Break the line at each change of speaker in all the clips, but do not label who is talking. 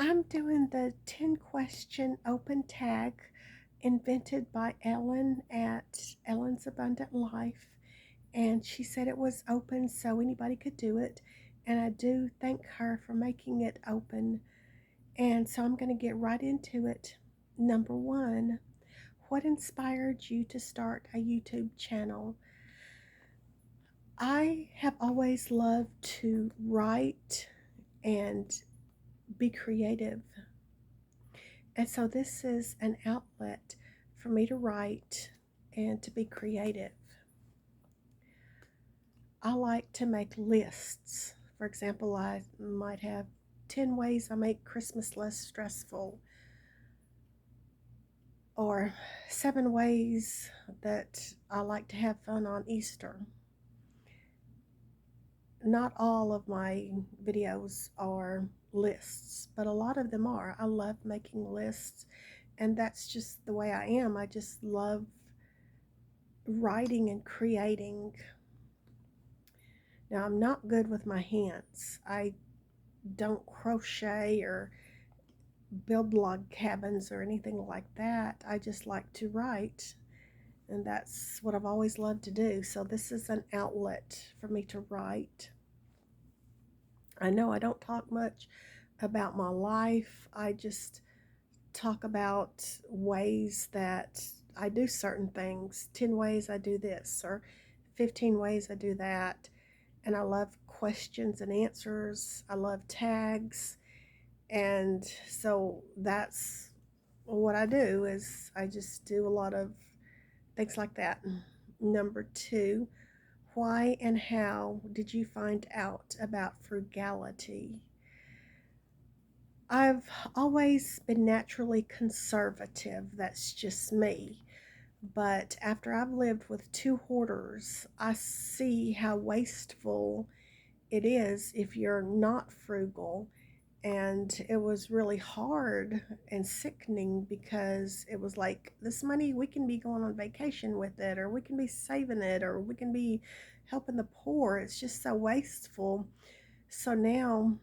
I'm doing the 10 question open tag invented by Ellen at Ellen's Abundant Life. And she said it was open so anybody could do it. And I do thank her for making it open. And so I'm going to get right into it. Number one, what inspired you to start a YouTube channel? I have always loved to write and be creative. And so this is an outlet for me to write and to be creative. I like to make lists. For example, I might have 10 ways I make Christmas less stressful, or 7 ways that I like to have fun on Easter. Not all of my videos are lists, but a lot of them are. I love making lists, and that's just the way I am. I just love writing and creating. Now, I'm not good with my hands. I don't crochet or build log cabins or anything like that. I just like to write, and that's what I've always loved to do. So, this is an outlet for me to write. I know I don't talk much about my life, I just talk about ways that I do certain things, 10 ways I do this, or 15 ways I do that. And I love questions and answers. I love tags. And so that's what I do is I just do a lot of things like that. Number two, why and how did you find out about frugality? I've always been naturally conservative. That's just me. But after I've lived with 2 hoarders, I see how wasteful it is if you're not frugal. And it was really hard and sickening because it was like, this money, we can be going on vacation with it, or we can be saving it, or we can be helping the poor. It's just so wasteful. So now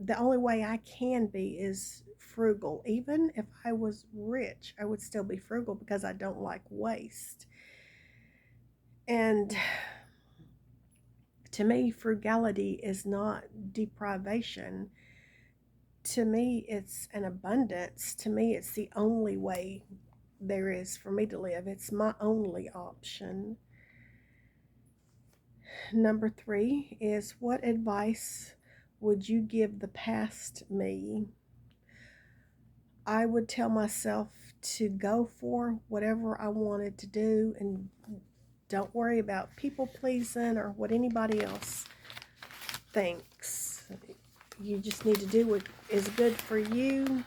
the only way I can be is frugal. Even if I was rich, I would still be frugal because I don't like waste. And to me, frugality is not deprivation. To me, it's an abundance. To me, it's the only way there is for me to live. It's my only option. Number three is, what advice would you give the past me? I would tell myself to go for whatever I wanted to do and don't worry about people pleasing or what anybody else thinks. You just need to do what is good for you,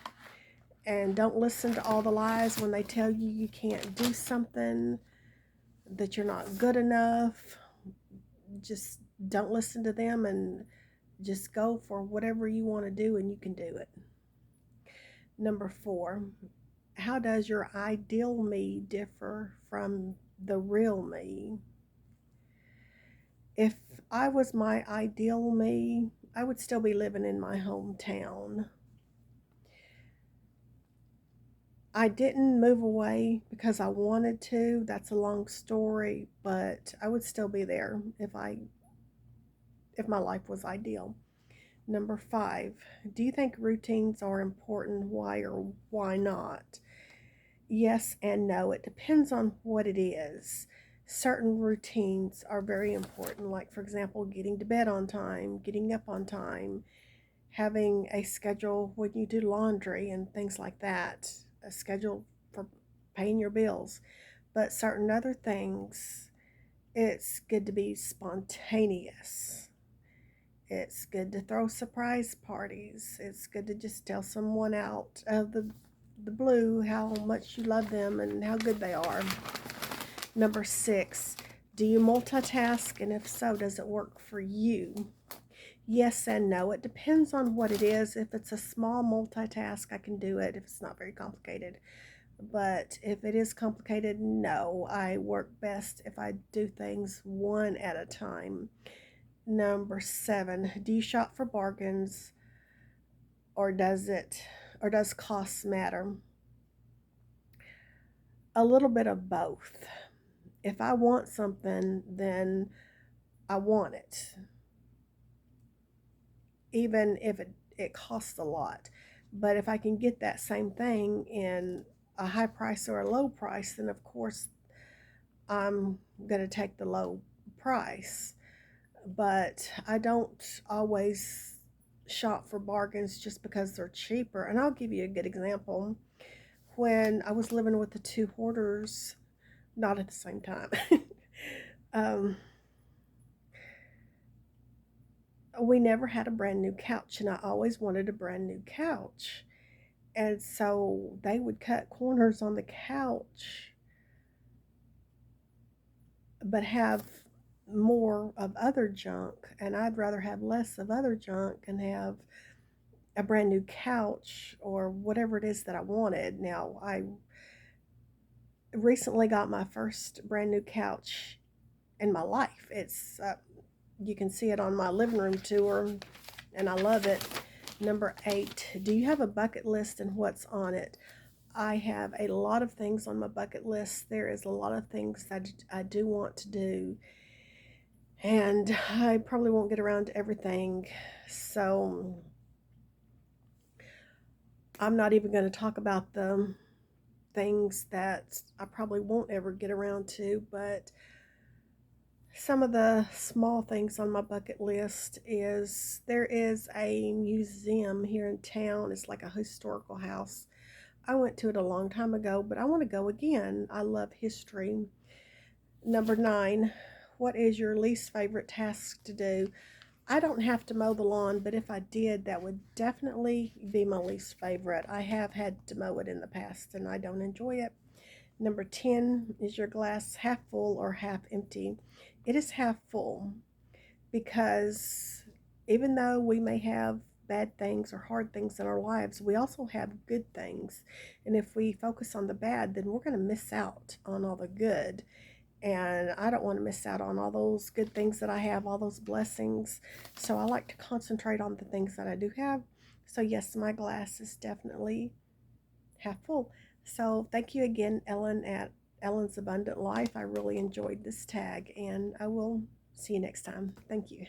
and don't listen to all the lies when they tell you you can't do something, that you're not good enough. Just don't listen to them and just go for whatever you want to do, and you can do it. Number four, how does your ideal me differ from the real me? If I was my ideal me, I would still be living in my hometown. I didn't move away because I wanted to. That's a long story, but I would still be there if my life was ideal. Number five, do you think routines are important? Why or why not? Yes and no. It depends on what it is. Certain routines are very important, like, for example, getting to bed on time, getting up on time, having a schedule when you do laundry and things like that, a schedule for paying your bills. But certain other things, it's good to be spontaneous. It's good to throw surprise parties. It's good to just tell someone out of the blue how much you love them and how good they are. Number six, do you multitask? And if so, does it work for you? Yes and no. It depends on what it is. If it's a small multitask, I can do it if it's not very complicated. But if it is complicated, no. I work best if I do things one at a time. Number seven, do you shop for bargains or does cost matter? A little bit of both. If I want something, then I want it, even if it costs a lot. But if I can get that same thing in a high price or a low price, then of course I'm going to take the low price. But I don't always shop for bargains just because they're cheaper. And I'll give you a good example. When I was living with the two hoarders, not at the same time, um, we never had a brand new couch, and I always wanted a brand new couch. And so they would cut corners on the couch, but have more of other junk. And I'd rather have less of other junk and have a brand new couch or whatever it is that I wanted. Now, I recently got my first brand new couch in my life. You can see it on my living room tour, and I love it. Number 8, do you have a bucket list and what's on it? I have a lot of things on my bucket list. There is a lot of things that I do want to do, and I probably won't get around to everything. So I'm not even going to talk about the things that I probably won't ever get around to, but some of the small things on my bucket list is there is a museum here in town. It's like a historical house. I went to it a long time ago, but I want to go again. I love history. Number 9, what is your least favorite task to do? I don't have to mow the lawn, but if I did, that would definitely be my least favorite. I have had to mow it in the past, and I don't enjoy it. Number 10, is your glass half full or half empty? It is half full because even though we may have bad things or hard things in our lives, we also have good things. And if we focus on the bad, then we're going to miss out on all the good. And I don't want to miss out on all those good things that I have, all those blessings. So I like to concentrate on the things that I do have. So, yes, my glass is definitely half full. So, thank you again, Ellen, at Ellen's Abundant Life. I really enjoyed this tag, and I will see you next time. Thank you.